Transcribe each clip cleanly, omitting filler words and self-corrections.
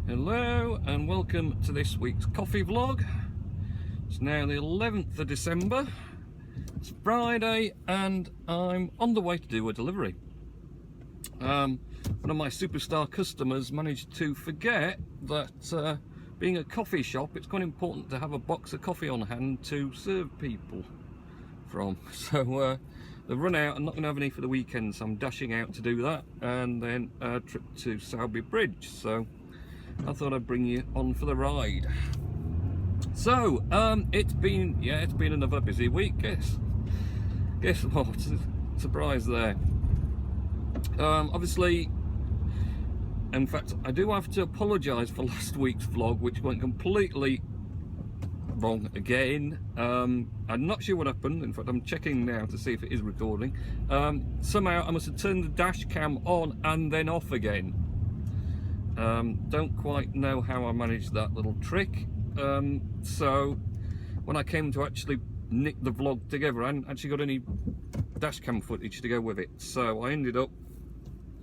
Hello and welcome to this week's coffee vlog. It's now the 11th of December. It's Friday and I'm on the way to do a delivery. One of my superstar customers managed to forget that being a coffee shop, it's quite important to have a box of coffee on hand to serve people from. So they've run out and not going to have any for the weekend, so I'm dashing out to do that, and then a trip to Sowerby Bridge. So I thought I'd bring you on for the ride. So it's been another busy week. Guess what? Surprise there. Obviously, in fact, I do have to apologise for last week's vlog, which went completely wrong again. I'm not sure what happened. In fact, I'm checking now to see if it is recording. Somehow I must have turned the dash cam on and then off again. Don't quite know how I managed that little trick. So when I came to actually nick the vlog together, I hadn't actually got any dash cam footage to go with it, so I ended up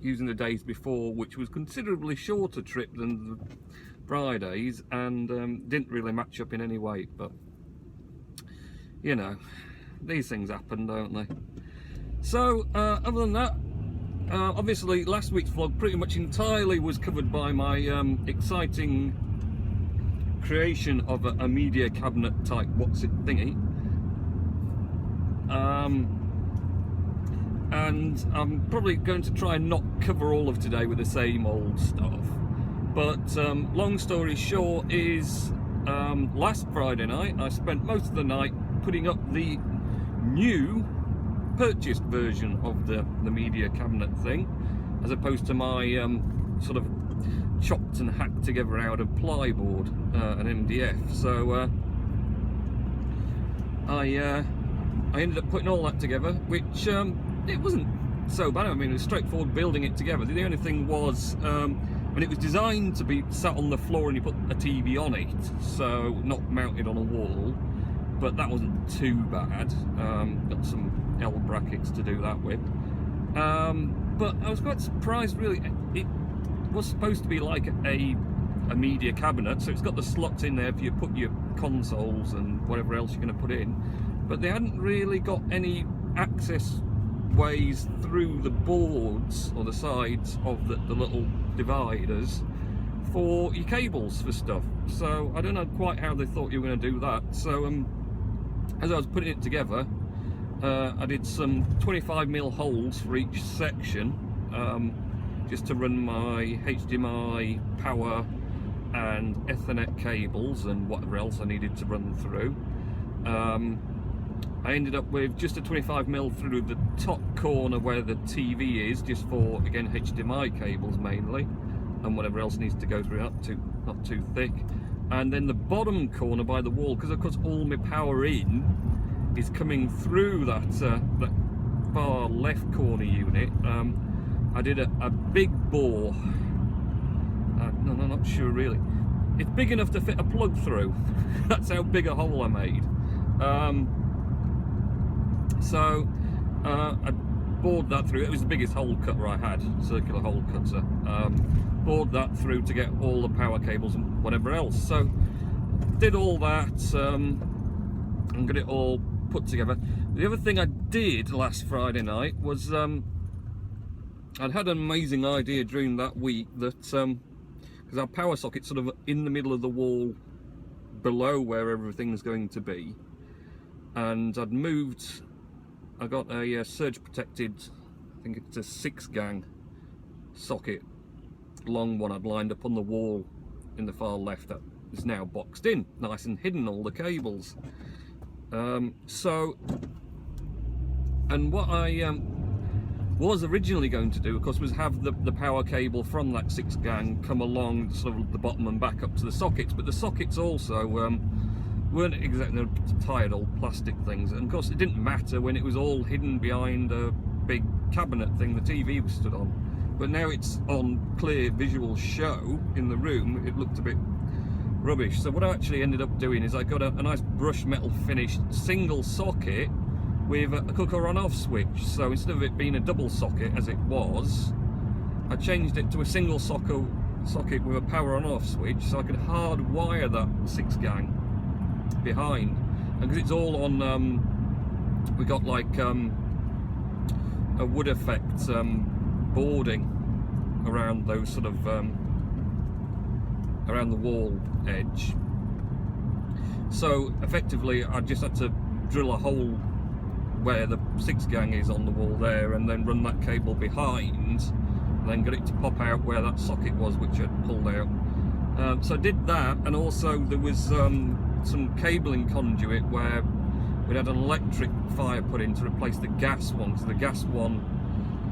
using the days before, which was considerably shorter trip than the Fridays, and didn't really match up in any way. But you know, these things happen, don't they? So other than that, obviously last week's vlog pretty much entirely was covered by my exciting creation of a media cabinet type what's it thingy, and I'm probably going to try and not cover all of today with the same old stuff. But long story short is, last Friday night I spent most of the night putting up the new purchased version of the media cabinet thing, as opposed to my sort of chopped and hacked together out of plyboard and MDF. So I ended up putting all that together, which it wasn't so bad. I mean, it was straightforward building it together. The only thing was, when it was designed to be sat on the floor and you put a TV on it, so not mounted on a wall, but that wasn't too bad. Got some L brackets to do that with. But I was quite surprised, really. It was supposed to be like a media cabinet, so it's got the slots in there for you to put your consoles and whatever else you're going to put in, but they hadn't really got any access ways through the boards or the sides of the little dividers for your cables for stuff. So I don't know quite how they thought you were going to do that. So as I was putting it together, I did some 25mm holes for each section, just to run my HDMI, power and Ethernet cables and whatever else I needed to run through. I ended up with just a 25mm through the top corner where the TV is, just for, again, HDMI cables mainly, and whatever else needs to go through, not too thick. And then the bottom corner by the wall, because of course all my power in is coming through that far left corner unit. I did a big bore. No, not sure really. It's big enough to fit a plug through. That's how big a hole I made. So I bored that through. It was the biggest hole cutter I had, circular hole cutter. Bored that through to get all the power cables and whatever else. So did all that and got it all put together. The other thing I did last Friday night was I'd had an amazing idea during that week that because our power socket's sort of in the middle of the wall below where everything's going to be, and I got a surge protected, I think it's a 6-gang socket, long one I'd lined up on the wall in the far left that is now boxed in, nice and hidden, all the cables. And what I was originally going to do, of course, was have the power cable from that 6-gang come along sort of the bottom and back up to the sockets, but the sockets also weren't exactly tired old plastic things, and of course it didn't matter when it was all hidden behind a big cabinet thing the TV was stood on. But now it's on clear visual show in the room, it looked a bit rubbish. So what I actually ended up doing is I got a nice brush metal finished single socket with a cooker on off switch. So instead of it being a double socket as it was, I changed it to a single socket socket with a power on off switch, so I could hardwire that 6 gang behind, and because it's all on we got like a wood effect boarding around those sort of around the wall edge, so effectively I just had to drill a hole where the 6 gang is on the wall there, and then run that cable behind, and then get it to pop out where that socket was, which I'd pulled out. So I did that, and also there was some cabling conduit where we had an electric fire put in to replace the gas one, because the gas one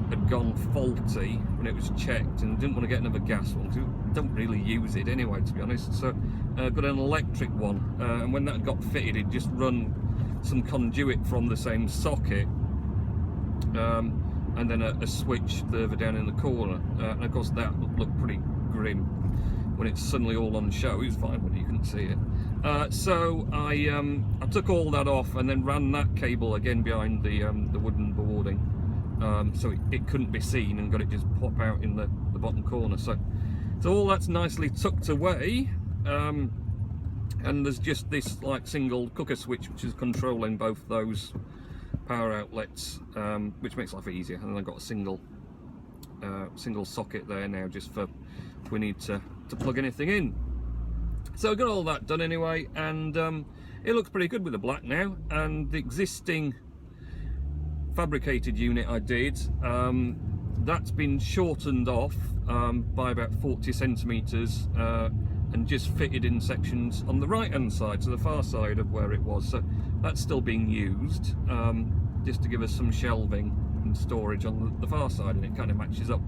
had gone faulty when it was checked, and didn't want to get another gas one because we don't really use it anyway, to be honest. So got an electric one, and when that got fitted, it just run some conduit from the same socket, and then a switch further down in the corner, and of course that looked pretty grim when it's suddenly all on show. It was fine when you couldn't see it. So I took all that off and then ran that cable again behind the wooden boarding, so it couldn't be seen, and got it just pop out in the bottom corner. So all that's nicely tucked away, and there's just this like single cooker switch which is controlling both those power outlets, which makes life easier. And then I've got a single socket there now, just for if we need to plug anything in. So I got all that done anyway, and it looks pretty good with the black now. And the existing fabricated unit I did, that's been shortened off by about 40 centimetres, and just fitted in sections on the right hand side, so the far side of where it was. So that's still being used, just to give us some shelving and storage on the far side, and it kind of matches up.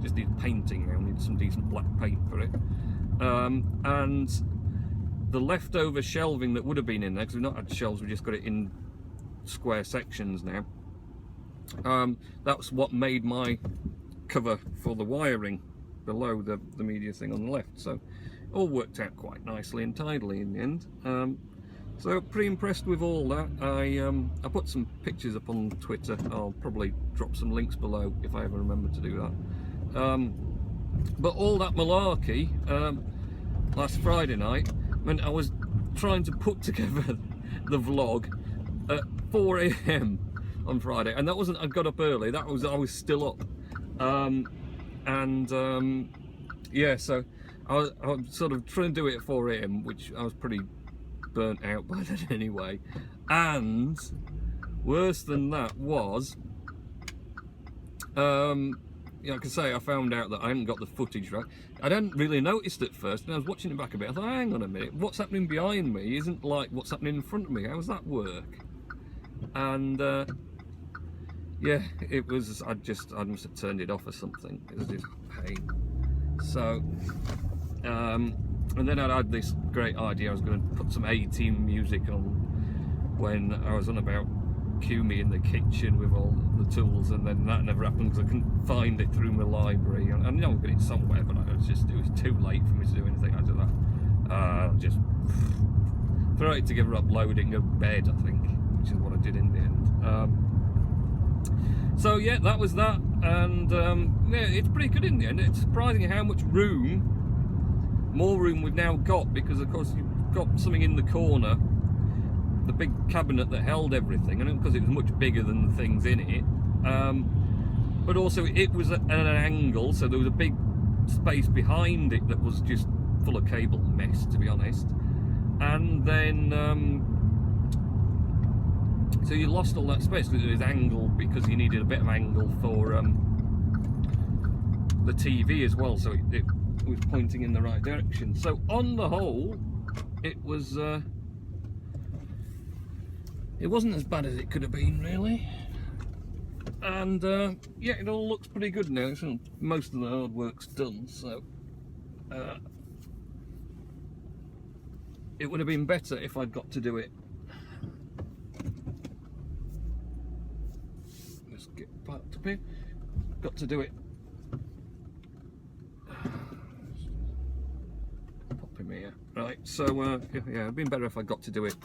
Just needs painting now, need some decent black paint for it. And the leftover shelving that would have been in there, because we've not had shelves, we just got it in square sections now. That's what made my cover for the wiring below the media thing on the left. So all worked out quite nicely and tidily in the end. So pretty impressed with all that. I put some pictures up on Twitter. I'll probably drop some links below if I ever remember to do that. But all that malarkey last Friday night meant I was trying to put together the vlog at 4 AM on Friday, and that wasn't I got up early, that was I was still up, yeah, so I was sort of trying to do it at 4 AM, which I was pretty burnt out by then anyway. And worse than that was, yeah, like I say, I found out that I hadn't got the footage right. I hadn't really noticed at first, and I was watching it back a bit. I thought, hang on a minute, what's happening behind me isn't like what's happening in front of me. How does that work? And yeah, it was. I must have turned it off or something. It was just pain. So, and then I had this great idea. I was going to put some A-Team music on when I was on about cue me in the kitchen with all the tools, and then that never happened because I couldn't find it through my library. And I know I've got it somewhere, but it was too late for me to do anything after that. I'll just throw it together, upload it, and go to bed, I think, which is what I did in the end. So yeah, that was that, and yeah, it's pretty good in the end. It's surprising how much more room we've now got, because of course you've got something in the corner, the big cabinet that held everything, and because it was much bigger than the things in it, but also it was at an angle, so there was a big space behind it that was just full of cable mess, to be honest. And then so you lost all that space because it was angled, because you needed a bit of angle for the TV as well, so it was pointing in the right direction. So on the whole, it wasn't as bad as it could have been, really. And yeah, it all looks pretty good now. So most of the hard work's done, so it would have been better if I'd got to do it. Let's get parked up here. Got to do it. Pop him here. Right, so yeah, it'd been better if I got to do it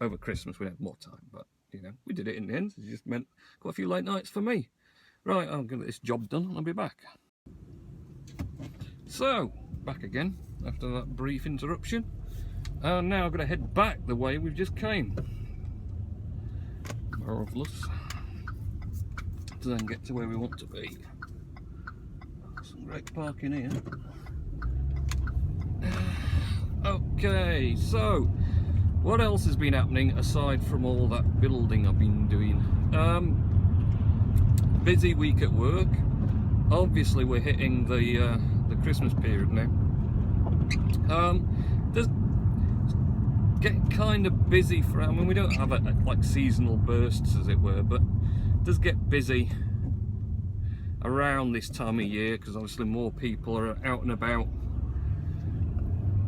over Christmas. We had more time, but you know, we did it in the end. It just meant quite a few late nights for me. Right, I'm gonna get this job done and I'll be back. So, back again after that brief interruption. And now I'm going to head back the way we've just came. Marvellous. To then get to where we want to be. Some great parking here. Okay, so what else has been happening aside from all that building I've been doing? Busy week at work. Obviously we're hitting the Christmas period now. There's get kind of busy for, I mean, we don't have like seasonal bursts as it were, but it does get busy around this time of year because obviously more people are out and about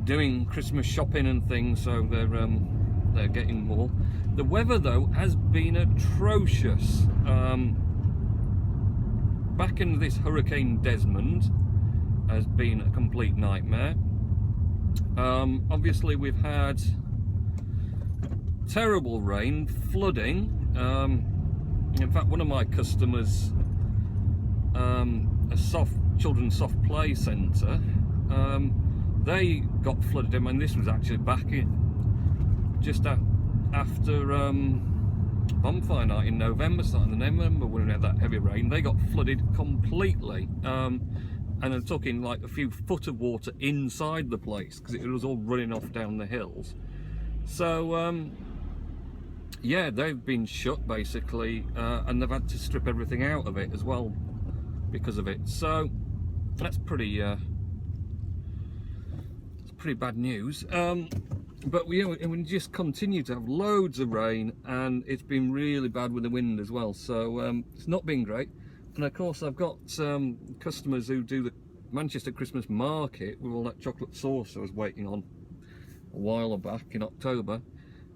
doing Christmas shopping and things, so they're getting more. The weather though has been atrocious. Back in this Hurricane Desmond has been a complete nightmare. Obviously we've had terrible rain, flooding. In fact, one of my customers, a children's soft play centre, they got flooded. I mean, this was actually back in just after bonfire night in November, starting in November, when we had that heavy rain. They got flooded completely, and I'm talking like a few foot of water inside the place because it was all running off down the hills. So yeah, they've been shut basically, and they've had to strip everything out of it as well because of it. So that's pretty bad news. But we just continue to have loads of rain, and it's been really bad with the wind as well. So it's not been great. And of course, I've got customers who do the Manchester Christmas market with all that chocolate sauce I was waiting on a while back in October.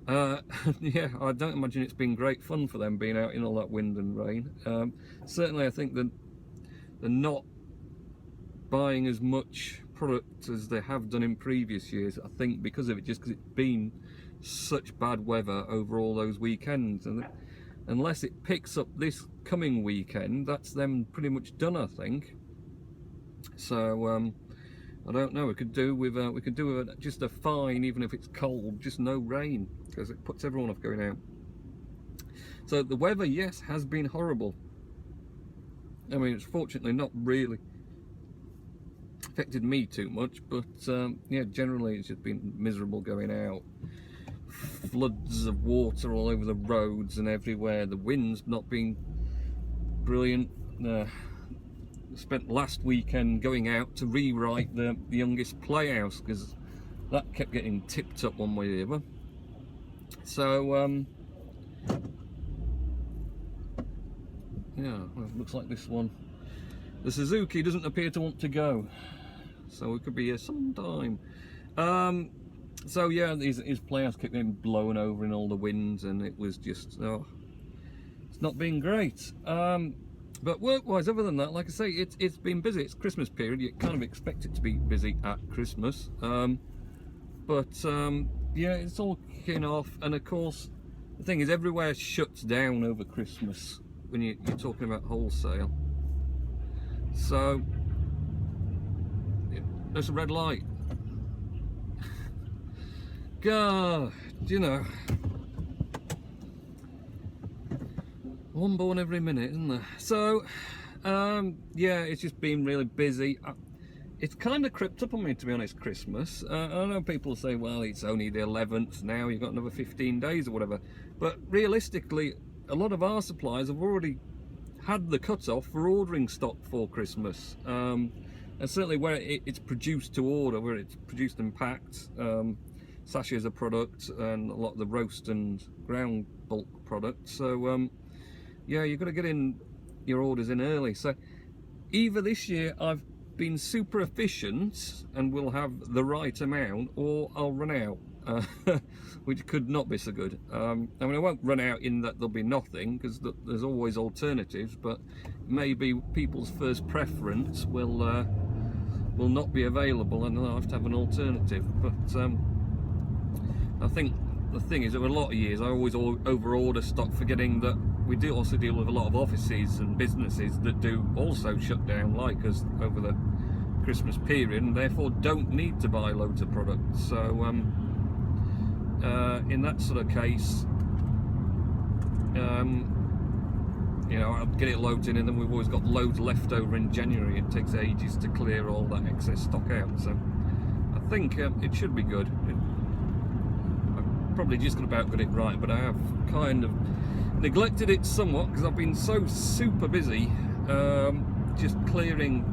Yeah, I don't imagine it's been great fun for them being out in all that wind and rain. Certainly, I think that they're not buying as much product as they have done in previous years, I think, because of it, just because it's been such bad weather over all those weekends, and unless it picks up this coming weekend, that's them pretty much done, I think. So I don't know, we could do with just a fine, even if it's cold, just no rain, because it puts everyone off going out. So the weather, yes, has been horrible. I mean, it's fortunately not really affected me too much, but yeah, generally it's just been miserable going out. Floods of water all over the roads and everywhere. The wind's not been brilliant. Spent last weekend going out to rewrite the youngest playhouse because that kept getting tipped up one way or the other. So yeah, well, it looks like this one, the Suzuki, doesn't appear to want to go, so we could be here sometime. So yeah, his playhouse kept getting blown over in all the winds, and it was just, oh, it's not been great. But work-wise, other than that, like I say, it's been busy. It's Christmas period. You kind of expect it to be busy at Christmas. But yeah, it's all kicking off. And of course, the thing is, everywhere shuts down over Christmas when you're talking about wholesale. So there's a red light. God, you know, one born every minute, isn't there? So yeah, it's just been really busy. It's kind of crept up on me, to be honest, Christmas. I know people say, well, it's only the 11th now, you've got another 15 days or whatever, but realistically a lot of our suppliers have already had the cut-off for ordering stock for Christmas, and certainly where it's produced to order, where it's produced and packed, sachets of product and a lot of the roast and ground bulk product. So yeah, you've got to get in your orders in early. So either this year I've been super efficient and will have the right amount, or I'll run out, which could not be so good. I mean, I won't run out in that there'll be nothing, because there's always alternatives, but maybe people's first preference will not be available, and I'll have to have an alternative. But I think the thing is, over a lot of years I always over order stock, forgetting that we do also deal with a lot of offices and businesses that do also shut down like us over the Christmas period, and therefore don't need to buy loads of products. So in that sort of case, you know, I'll get it loaded in, and then we've always got loads left over in January. It takes ages to clear all that excess stock out, so I think it should be good. I've probably just about got it right, but I have kind of neglected it somewhat because I've been so super busy just clearing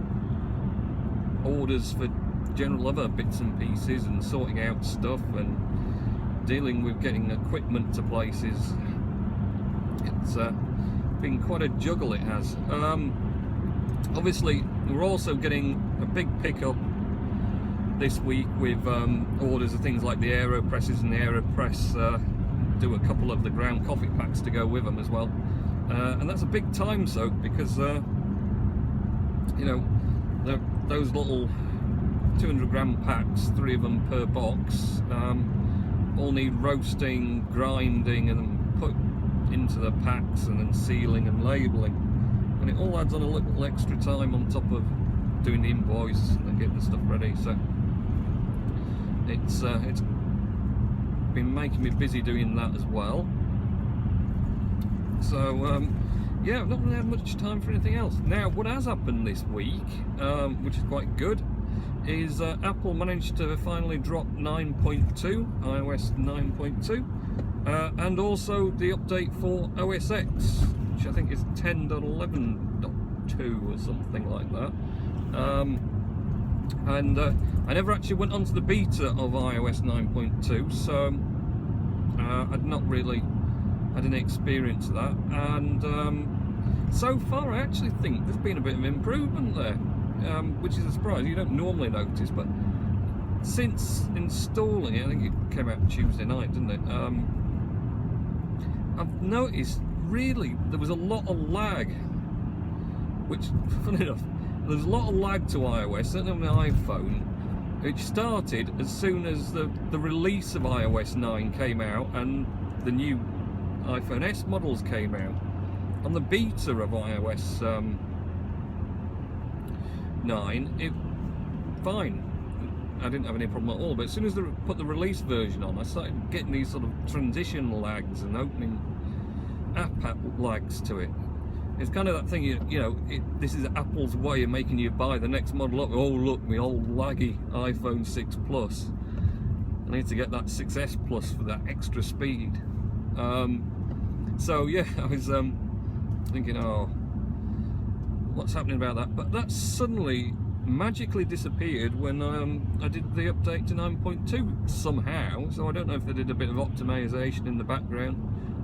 orders for general other bits and pieces and sorting out stuff and dealing with getting equipment to places. It's been quite a juggle, it has. Obviously we're also getting a big pickup this week with orders of things like the AeroPresses, and the AeroPress do a couple of the ground coffee packs to go with them as well, and that's a big time soak because you know, those little 200-gram packs, 3 of them per box, all need roasting, grinding, and then put into the packs, and then sealing and labelling, and it all adds on a little extra time on top of doing the invoice and getting the stuff ready. So it's been making me busy doing that as well. So yeah, I've not really had much time for anything else. Now, what has happened this week, which is quite good, is Apple managed to finally drop 9.2, iOS 9.2, and also the update for OS X, which I think is 10.11.2 or something like that. And I never actually went onto the beta of iOS 9.2, so I'd not really had any experience of that, and so far I actually think there's been a bit of improvement there, which is a surprise. You don't normally notice, but since installing it, I think it came out Tuesday night, didn't it? I've noticed really there was a lot of lag, which, funny enough, there's a lot of lag to iOS, certainly on the iPhone, which started as soon as the release of iOS 9 came out and the new iPhone S models came out. On the beta of iOS 9, it fine. I didn't have any problem at all, but as soon as they put the release version on, I started getting these sort of transition lags and opening app lags to it. It's kind of that thing, you know, this is Apple's way of making you buy the next model up. Oh, look, my old laggy iPhone 6 Plus. I need to get that 6S Plus for that extra speed. So yeah, I was thinking, oh, what's happening about that? But that suddenly magically disappeared when I did the update to 9.2 somehow. So I don't know if they did a bit of optimization in the background,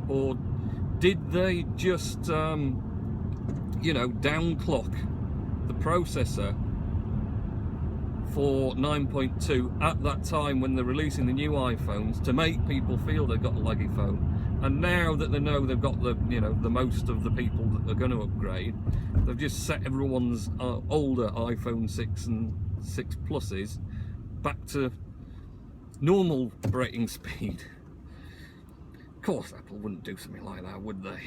or did they just you know, downclock the processor for 9.2 at that time when they're releasing the new iPhones to make people feel they've got a laggy phone. And now that they know they've got the, you know, the most of the people that are going to upgrade, they've just set everyone's older iPhone 6 and 6 Pluses back to normal operating speed. Of course, Apple wouldn't do something like that, would they?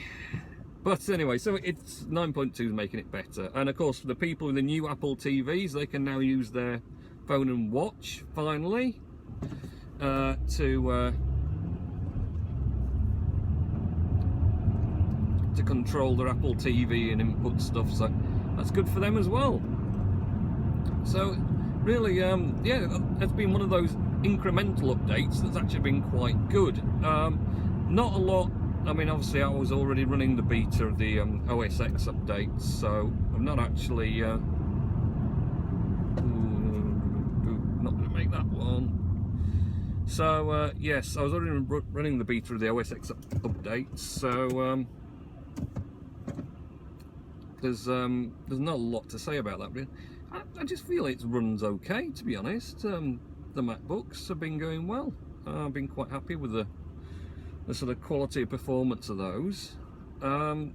But anyway, so it's 9.2 is making it better. And of course, for the people with the new Apple TVs, they can now use their phone and watch, finally, to control their Apple TV and input stuff, so that's good for them as well. So really, yeah, it's been one of those incremental updates that's actually been quite good. Not a lot. I mean, obviously I was already running the beta of the OS X updates, so I'm not actually not going to make that one. So yes, I was already running the beta of the OS X updates, so there's not a lot to say about that, really. I just feel it runs okay, to be honest. The MacBooks have been going well. I've been quite happy with the sort of quality of performance of those.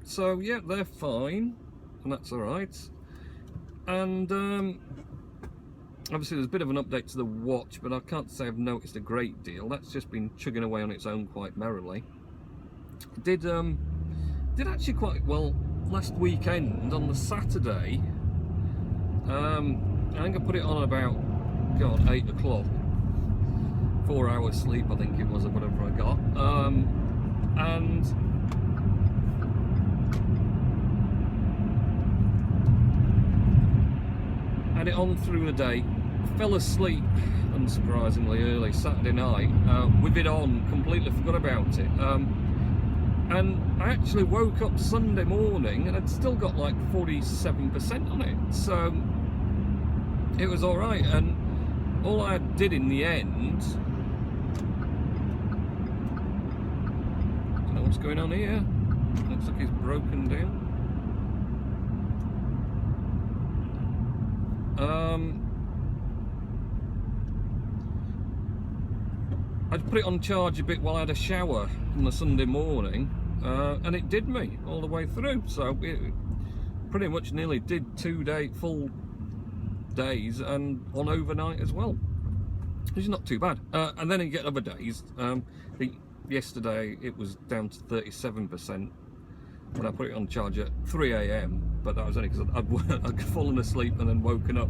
So yeah, they're fine, and that's all right. And obviously there's a bit of an update to the watch, but I can't say I've noticed a great deal. That's just been chugging away on its own quite merrily. Did actually quite well last weekend on the Saturday. I think I put it on about, God, 8 o'clock. 4 hours sleep, I think it was, or whatever I got. And had it on through the day. Fell asleep, unsurprisingly, early Saturday night with it on. Completely forgot about it. And I actually woke up Sunday morning and I'd still got like 47% on it. So it was all right. And all I did in the end, don't know what's going on here. Looks like it's broken down. I'd put it on charge a bit while I had a shower on the Sunday morning, and it did me all the way through. So it pretty much nearly did 2 full days and on overnight as well, which is not too bad. And then you get other days. I think yesterday it was down to 37% when I put it on charge at 3 AM, but that was only because I'd fallen asleep and then woken up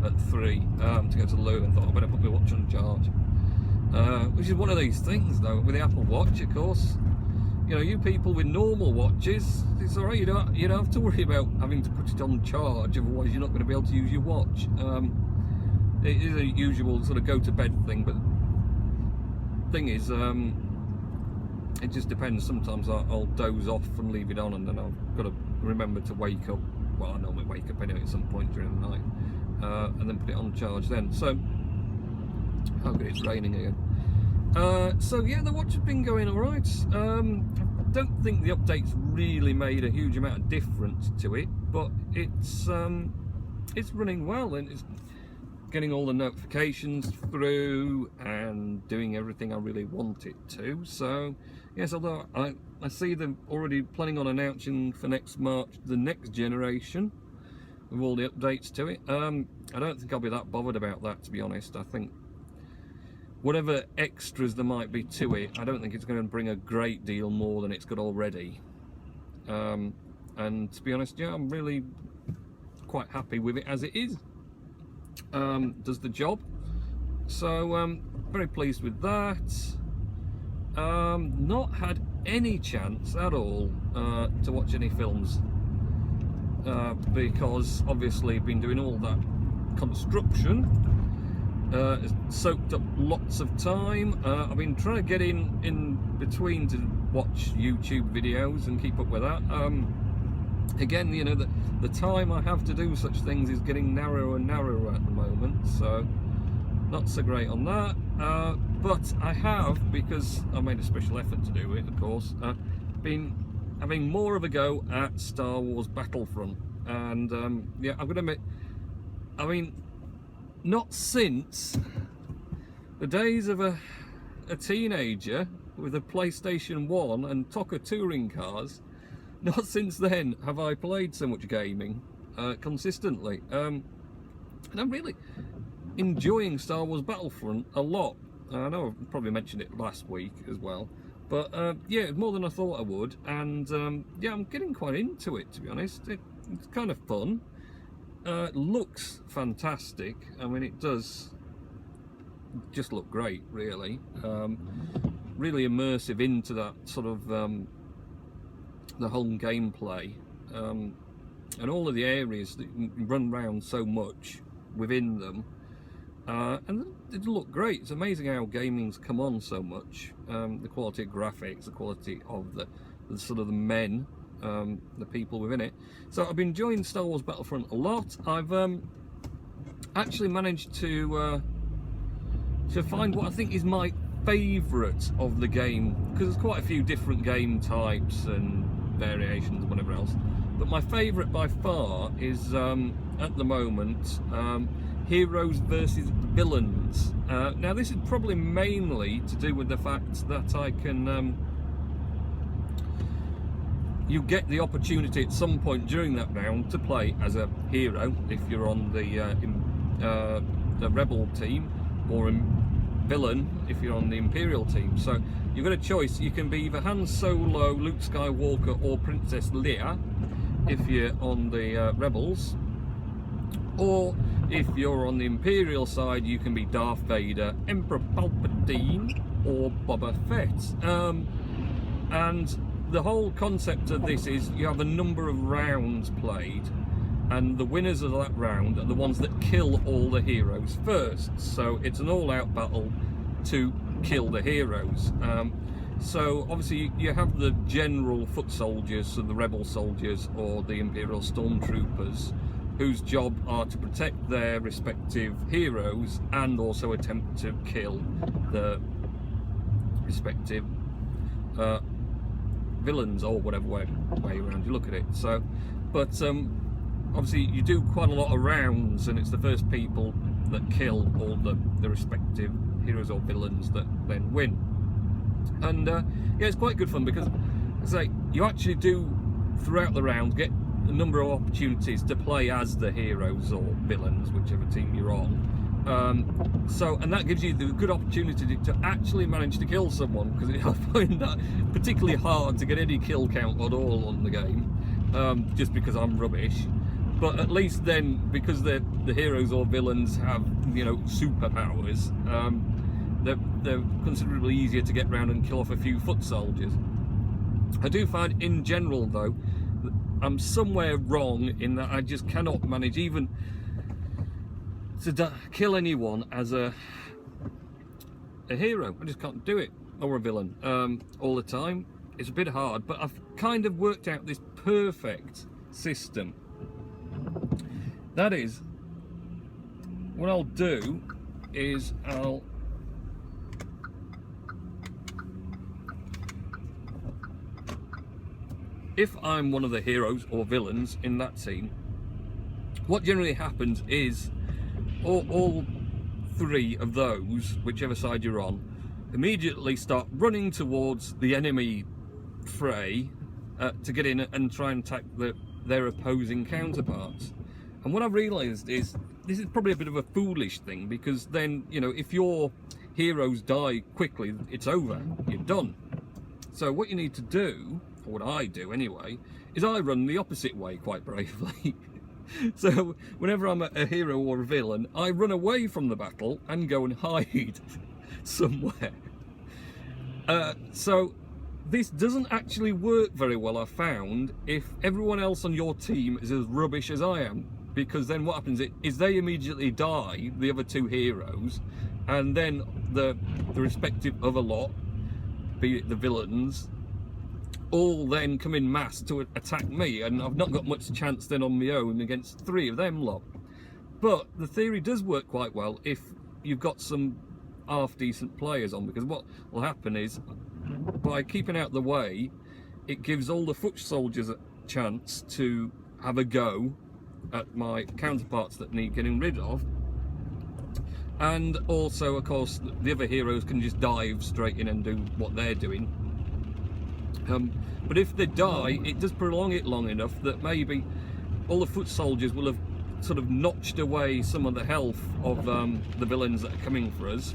at 3 to go to the loo and thought I better put my watch on charge. Which is one of these things though, with the Apple Watch, of course. You know, you people with normal watches, it's alright, you don't have to worry about having to put it on charge, otherwise you're not going to be able to use your watch. It is a usual sort of go to bed thing, but the thing is, it just depends. Sometimes I'll doze off and leave it on, and then I've got to remember to wake up. Well, I normally wake up anyway at some point during the night, and then put it on charge then. So, oh good, it's raining again. So yeah, the watch has been going all right. I don't think the update's really made a huge amount of difference to it, but it's running well and it's getting all the notifications through and doing everything I really want it to. So yes, although I see them already planning on announcing for next March the next generation with all the updates to it. I don't think I'll be that bothered about that, to be honest. I think whatever extras there might be to it, I don't think it's going to bring a great deal more than it's got already. And to be honest, yeah, I'm really quite happy with it as it is. Does the job. So very pleased with that. Not had any chance at all to watch any films because obviously been doing all that construction. It's soaked up lots of time. I've been trying to get in between to watch YouTube videos and keep up with that. Again, you know, the time I have to do such things is getting narrower and narrower at the moment, so not so great on that. But I have, because I made a special effort to do it, of course, been having more of a go at Star Wars Battlefront. And yeah, I'm going to admit, I mean, not since the days of a teenager with a PlayStation 1 and TOCA touring cars, not since then have I played so much gaming consistently. And I'm really enjoying Star Wars Battlefront a lot. I know I've probably mentioned it last week as well, but yeah, more than I thought I would. And yeah, I'm getting quite into it, to be honest. It's kind of fun. Looks fantastic. I mean, it does just look great, really. Really immersive into that sort of the whole gameplay, and all of the areas that you run around so much within them, and it look great. It's amazing how gaming's come on so much. The quality of graphics, the quality of the sort of the men, the people within it. So I've been enjoying Star Wars Battlefront a lot. I've actually managed to find what I think is my favourite of the game, because there's quite a few different game types and variations and whatever else, but my favourite by far is at the moment heroes versus villains. Now this is probably mainly to do with the fact that I can you get the opportunity at some point during that round to play as a hero if you're on the rebel team, or villain if you're on the Imperial team. So you've got a choice. You can be either Han Solo, Luke Skywalker, or Princess Leia if you're on the rebels, or If you're on the Imperial side, you can be Darth Vader, Emperor Palpatine, or Boba Fett. And the whole concept of this is you have a number of rounds played, and the winners of that round are the ones that kill all the heroes first. So it's an all-out battle to kill the heroes. So obviously you have the general foot soldiers, so the rebel soldiers or the Imperial stormtroopers, whose job are to protect their respective heroes and also attempt to kill the respective villains, or whatever way around you look at it. So, but obviously you do quite a lot of rounds, and it's the first people that kill all the respective heroes or villains that then win. And yeah, it's quite good fun, because it's like you actually do throughout the round get a number of opportunities to play as the heroes or villains, whichever team you're on. So, and that gives you the good opportunity to actually manage to kill someone, because I find that particularly hard to get any kill count at all on the game, just because I'm rubbish. But at least then, because the heroes or villains have, you know, superpowers, they're considerably easier to get round and kill off a few foot soldiers. I do find in general though, I'm somewhere wrong in that I just cannot manage even to kill anyone as a hero. I just can't do it, or a villain, all the time. It's a bit hard, but I've kind of worked out this perfect system. That is, what I'll do is if I'm one of the heroes or villains in that scene, what generally happens is all three of those, whichever side you're on, immediately start running towards the enemy fray to get in and try and attack their opposing counterparts. And what I've realised is this is probably a bit of a foolish thing, because then, you know, if your heroes die quickly, it's over, you're done. So what you need to do, or what I do anyway, is I run the opposite way quite bravely. So whenever I'm a hero or a villain, I run away from the battle and go and hide somewhere. So this doesn't actually work very well, I found, if everyone else on your team is as rubbish as I am, because then what happens is they immediately die, the other two heroes, and then the respective other lot, be it the villains, all then come in mass to attack me, and I've not got much chance then on my own against three of them lot. But the theory does work quite well if you've got some half-decent players on, because what will happen is, by keeping out the way, it gives all the foot soldiers a chance to have a go at my counterparts that need getting rid of. And also, of course, the other heroes can just dive straight in and do what they're doing. But if they die, it does prolong it long enough that maybe all the foot soldiers will have sort of notched away some of the health of the villains that are coming for us,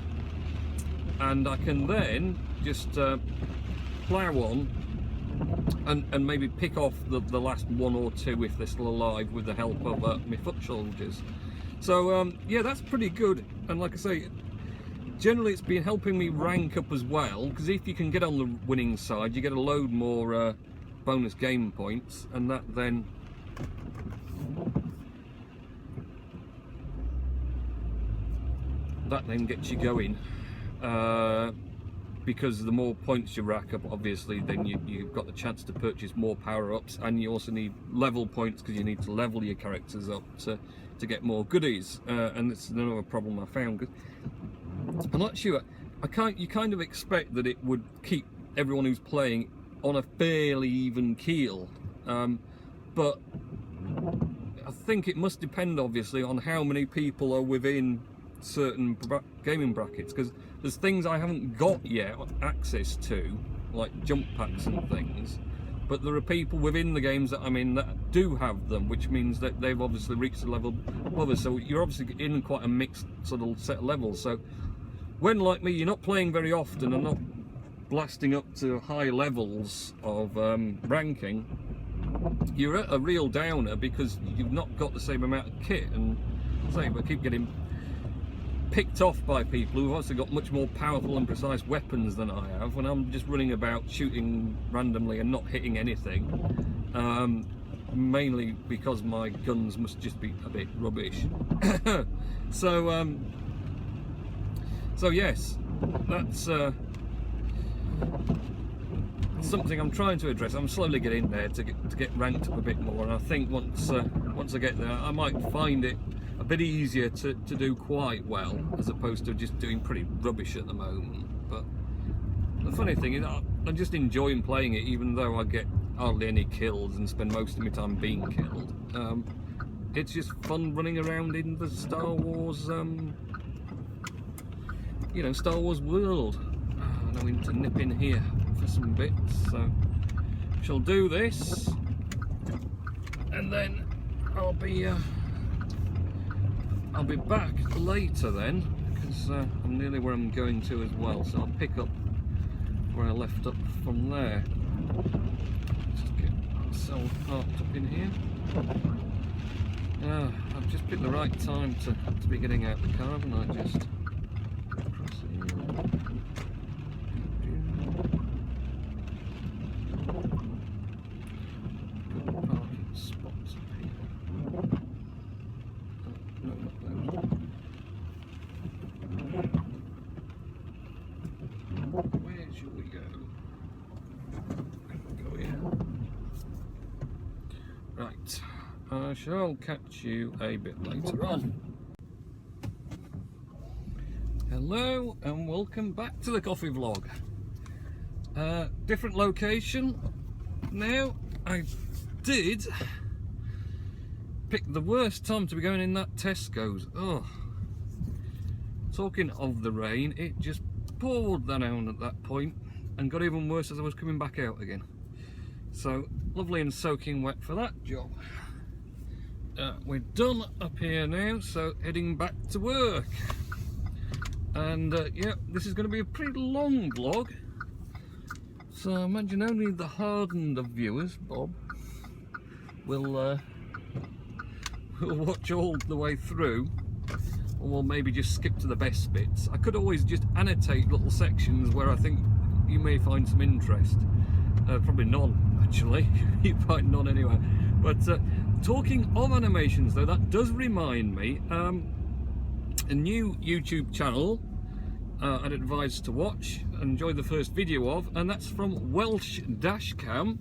and I can then just plough on and maybe pick off the last one or two if they're still alive with the help of my foot soldiers. So yeah, that's pretty good. And like I say, generally it's been helping me rank up as well, because if you can get on the winning side, you get a load more bonus game points, and that then gets you going, because the more points you rack up, obviously then you've got the chance to purchase more power-ups, and you also need level points because you need to level your characters up to get more goodies, and it's another problem I found. I'm not sure. You kind of expect that it would keep everyone who's playing on a fairly even keel, but I think it must depend obviously on how many people are within certain gaming brackets, because there's things I haven't got yet access to, like jump packs and things, but there are people within the games that I'm in that do have them, which means that they've obviously reached a level above us, so you're obviously in quite a mixed sort of set of levels. So when, like me, you're not playing very often and not blasting up to high levels of ranking, you're at a real downer because you've not got the same amount of kit, and say, I keep getting picked off by people who've also got much more powerful and precise weapons than I have, when I'm just running about shooting randomly and not hitting anything, mainly because my guns must just be a bit rubbish. So yes, that's something I'm trying to address. I'm slowly getting there to get ranked up a bit more, and I think once I get there, I might find it a bit easier to do quite well, as opposed to just doing pretty rubbish at the moment. But the funny thing is, I'm just enjoying playing it, even though I get hardly any kills and spend most of my time being killed. It's just fun running around in the Star Wars, you know, Star Wars world. I know we need to nip in here for some bits, so shall do this, and then I'll be back later then, because I'm nearly where I'm going to as well, so I'll pick up where I left up from there. Just get myself parked up in here. I've just picked the right time to be getting out the car, haven't I? Just across here. Good parking spots up here. No, not those. Where shall we go? Go here. Right. I shall catch you a bit later on. Hello and welcome back to the coffee vlog. Different location now. I did pick the worst time to be going in that Tesco's. Oh, talking of the rain, it just poured down at that point and got even worse as I was coming back out again. So lovely and soaking wet for that job. We're done up here now, so heading back to work. And yeah, this is going to be a pretty long vlog, so I imagine only the hardened of viewers, Bob, will watch all the way through, or we'll maybe just skip to the best bits. I could always just annotate little sections where I think you may find some interest. Probably none, actually. You find none anyway. But talking of animations, though, that does remind me, a new YouTube channel I'd advise to watch, enjoy the first video of, and that's from WelshDashCam.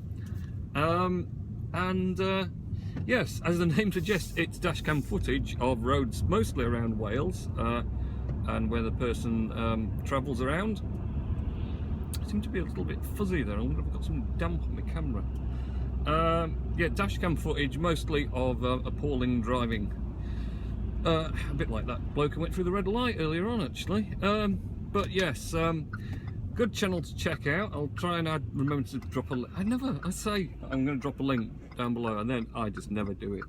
Yes, as the name suggests, it's dashcam footage of roads mostly around Wales, and where the person travels around. I seem to be a little bit fuzzy there. I wonder if I've got some damp on my camera. Yeah, dashcam footage mostly of appalling driving. A bit like that bloke who went through the red light earlier on, actually. But yes, good channel to check out. I'll try and remember to drop a link. I say I'm going to drop a link down below, and then I just never do it.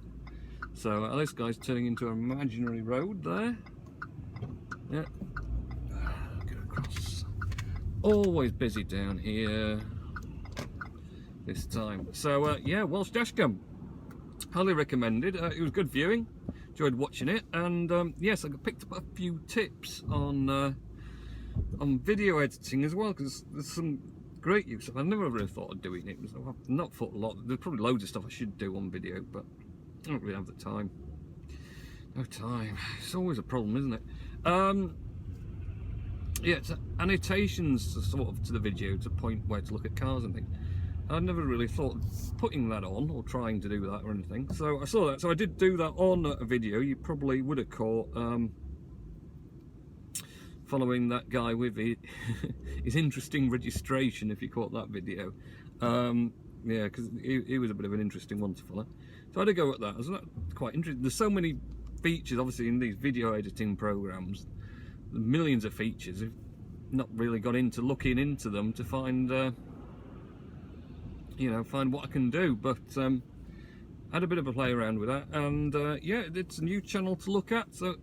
So this guy's turning into an imaginary road there. Yeah. Get across. Always busy down here this time. So yeah, WelshDashCam, highly recommended. It was good viewing, enjoyed watching it, and yes, I picked up a few tips on video editing as well, because there's some great use of. I never really thought of doing it. I've not thought a lot. There's probably loads of stuff I should do on video, but I don't really have the time. No time. It's always a problem, isn't it? Yeah, it's annotations to the video to point where to look at cars and things. I never really thought of putting that on or trying to do that or anything. So I saw that, so I did do that on a video. You probably would have caught following that guy with his interesting registration, if you caught that video. Yeah, because he was a bit of an interesting one to follow. So I had a go at that. So that's quite interesting. There's so many features, obviously, in these video editing programs. Millions of features. I've not really got into looking into them to find, you know, find what I can do. But I had a bit of a play around with that, and yeah, it's a new channel to look at. So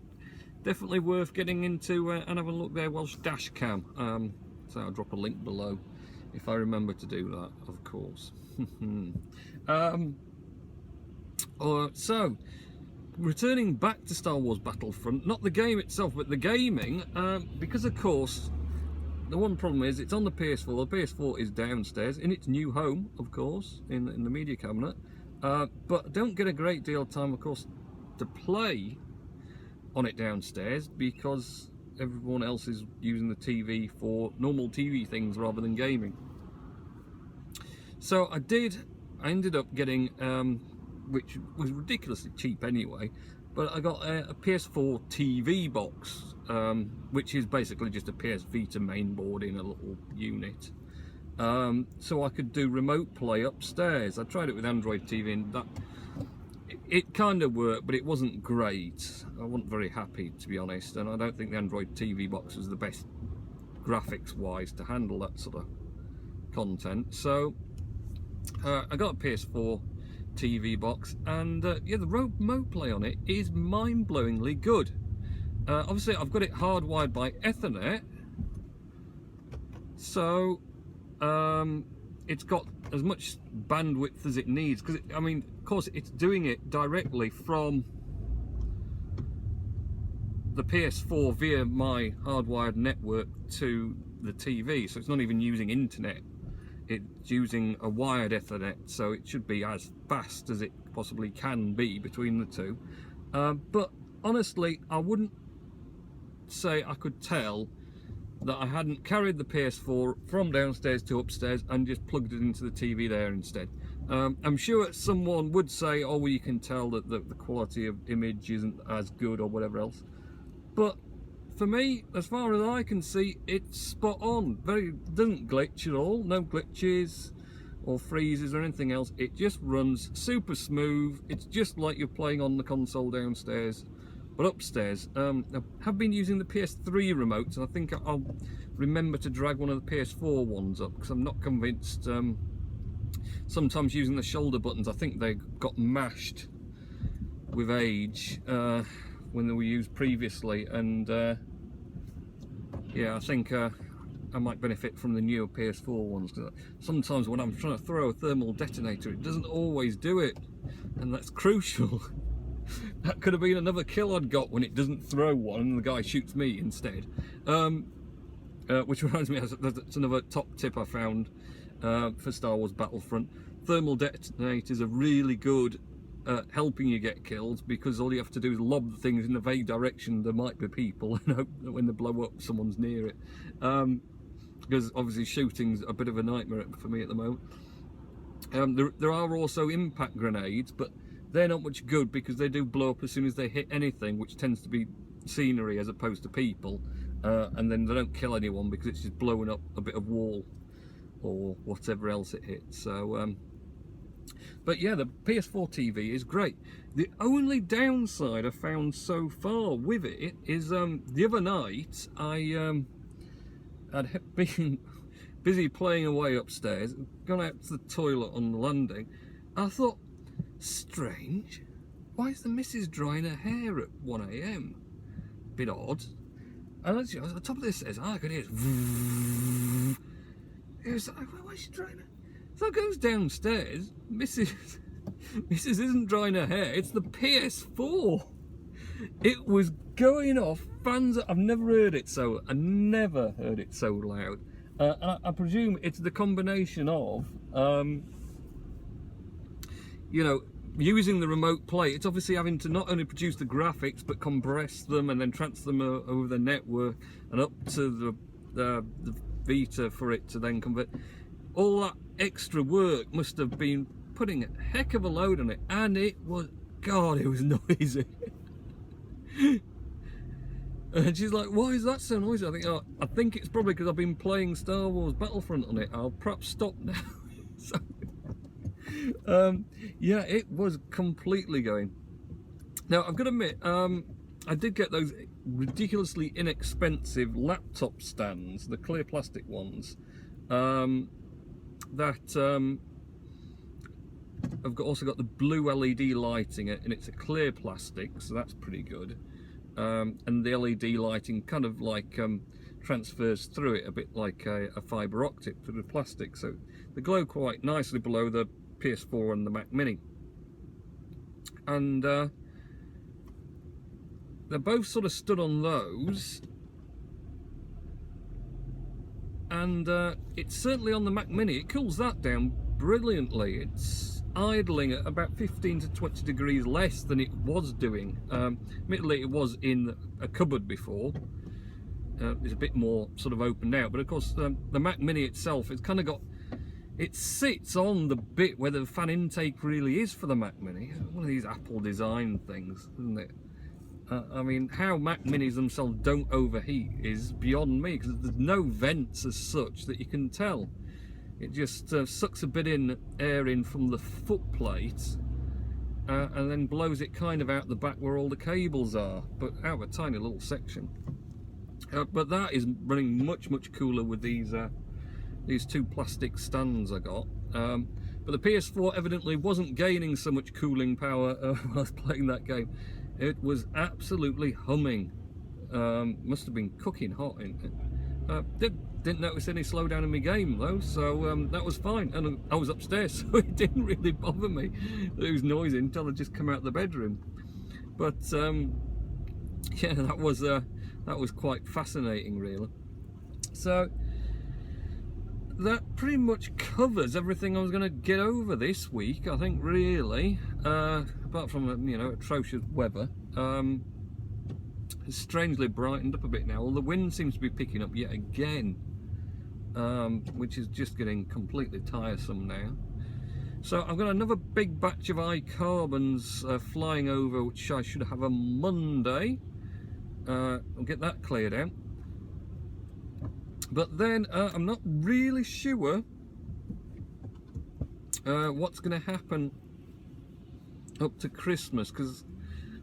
definitely worth getting into and have a look there. WelshDashCam. So I'll drop a link below if I remember to do that, of course. So returning back to Star Wars Battlefront, not the game itself, but the gaming, because of course, the one problem is it's on the PS4. The PS4 is downstairs in its new home, of course, in the media cabinet, but I don't get a great deal of time, of course, to play on it downstairs because everyone else is using the TV for normal TV things rather than gaming. So I ended up getting, which was ridiculously cheap anyway, but I got a PS4 TV box, which is basically just a PS Vita main board in a little unit. So I could do remote play upstairs. I tried it with Android TV and that it kind of worked, but it wasn't great. I wasn't very happy, to be honest, and I don't think the Android TV box was the best graphics wise to handle that sort of content. So I got a PS4 TV box, and yeah, the remote play on it is mind-blowingly good. Obviously I've got it hardwired by Ethernet, so it's got as much bandwidth as it needs, because I mean, of course, it's doing it directly from the PS4 via my hardwired network to the TV, so it's not even using internet. It's using a wired Ethernet, so it should be as fast as it possibly can be between the two. But honestly, I wouldn't say I could tell that I hadn't carried the PS4 from downstairs to upstairs and just plugged it into the TV there instead. I'm sure someone would say, oh, well, you can tell that the quality of image isn't as good or whatever else. But for me, as far as I can see, it's spot on. Doesn't glitch at all, no glitches or freezes or anything else. It just runs super smooth. It's just like you're playing on the console downstairs, but upstairs. I have been using the PS3 remotes, and I think I'll remember to drag one of the PS4 ones up, because I'm not convinced. Sometimes using the shoulder buttons, I think they got mashed with age when they were used previously, and yeah, I think I might benefit from the newer PS4 ones, because sometimes when I'm trying to throw a thermal detonator, it doesn't always do it, and that's crucial. That could have been another kill I'd got when it doesn't throw one and the guy shoots me instead. Which reminds me, that's another top tip I found for Star Wars Battlefront. Thermal detonators are really good at helping you get kills, because all you have to do is lob the things in the vague direction there might be people, and hope that when they blow up someone's near it. Because obviously shooting's a bit of a nightmare for me at the moment. There are also impact grenades, but they're not much good because they do blow up as soon as they hit anything, which tends to be scenery as opposed to people, and then they don't kill anyone because it's just blowing up a bit of wall or whatever else it hits. So but yeah, the PS4 TV is great. The only downside I found so far with it is the other night I had been busy playing away upstairs, gone out to the toilet on the landing. I thought, strange, why is the missus drying her hair at 1 AM? Bit odd. And actually, I was at the top of this stairs, I could hear it. It was like, why is she drying her? So I goes downstairs, Mrs. isn't drying her hair, it's the PS4. It was going off, fans, I've never heard it so loud. And I presume it's the combination of, you know, using the remote play. It's obviously having to not only produce the graphics, but compress them and then transfer them over the network and up to the Vita for it to then convert. All that extra work must have been putting a heck of a load on it, and it was, God, it was noisy. And she's like, why is that so noisy? I think it's probably because I've been playing Star Wars Battlefront on it. I'll perhaps stop now. So, yeah, it was completely going. Now, I've got to admit, I did get those ridiculously inexpensive laptop stands, the clear plastic ones, that I've also got the blue LED lighting, and it's a clear plastic, so that's pretty good. And the LED lighting kind of like transfers through it a bit like a fibre optic through the plastic, so they glow quite nicely below the PS4 and the Mac Mini. And they're both sort of stood on those, and it's certainly on the Mac Mini. It cools that down brilliantly. It's idling at about 15 to 20 degrees less than it was doing. Admittedly, it was in a cupboard before. It's a bit more sort of opened out, but of course the Mac Mini itself, it's kind of got, it sits on the bit where the fan intake really is for the Mac Mini. One of these Apple design things, isn't it? I mean, how Mac Minis themselves don't overheat is beyond me, because there's no vents as such that you can tell. It just sucks a bit in air in from the foot plate and then blows it kind of out the back where all the cables are, but out of a tiny little section. But that is running much cooler with these two plastic stands I got. But the PS4 evidently wasn't gaining so much cooling power when I was playing that game. It was absolutely humming. Must have been cooking hot in it. Didn't notice any slowdown in my game though, so that was fine. And I was upstairs, so it didn't really bother me. There was noise until I just come out of the bedroom. But yeah, that was quite fascinating, really. So that pretty much covers everything I was going to get over this week, I think, really. Apart from, you know, atrocious weather. It's strangely brightened up a bit now. Well, the wind seems to be picking up yet again, which is just getting completely tiresome now. So I've got another big batch of iCarbons flying over, which I should have on Monday. I'll get that cleared out. But then I'm not really sure what's going to happen up to Christmas, because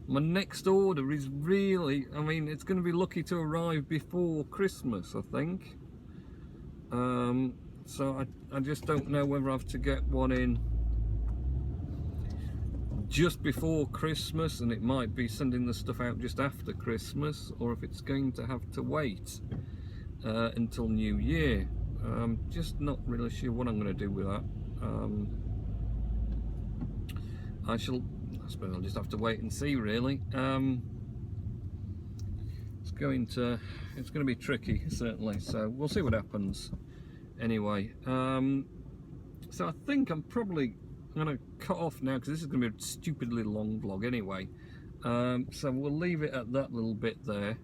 my next order is really, I mean, it's going to be lucky to arrive before Christmas, I think. So I just don't know whether I have to get one in just before Christmas, and it might be sending the stuff out just after Christmas, or if it's going to have to wait until New Year. I'm just not really sure what I'm going to do with that. I suppose I'll just have to wait and see, really. It's going to be tricky, certainly, so we'll see what happens anyway. So I think I'm probably going to cut off now, because this is going to be a stupidly long vlog anyway. So we'll leave it at that little bit there.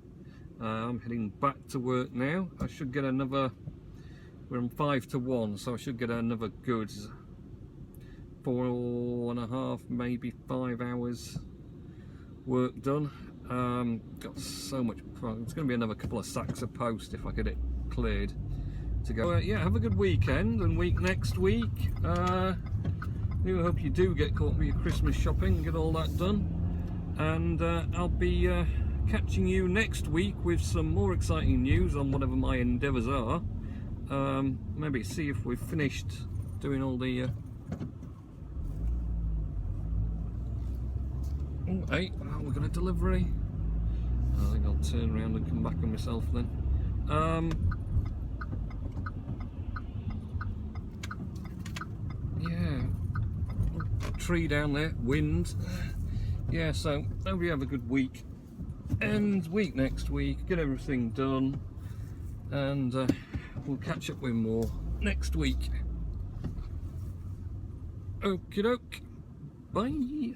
I'm heading back to work now. I should get another, we're on 5 to 1, so I should get another good 4.5, maybe 5 hours work done. Got so much, it's going to be another couple of sacks of post if I get it cleared to go. Yeah, have a good weekend and week next week. I hope you do get caught with your Christmas shopping and get all that done. And I'll be catching you next week with some more exciting news on whatever my endeavours are. Maybe see if we've finished doing all the oh, hey, we've got a delivery. I think I'll turn around and come back on myself then. Yeah, tree down there, wind. Yeah, so hope you have a good week and week next week, get everything done, and we'll catch up with more next week. Okie doke, bye.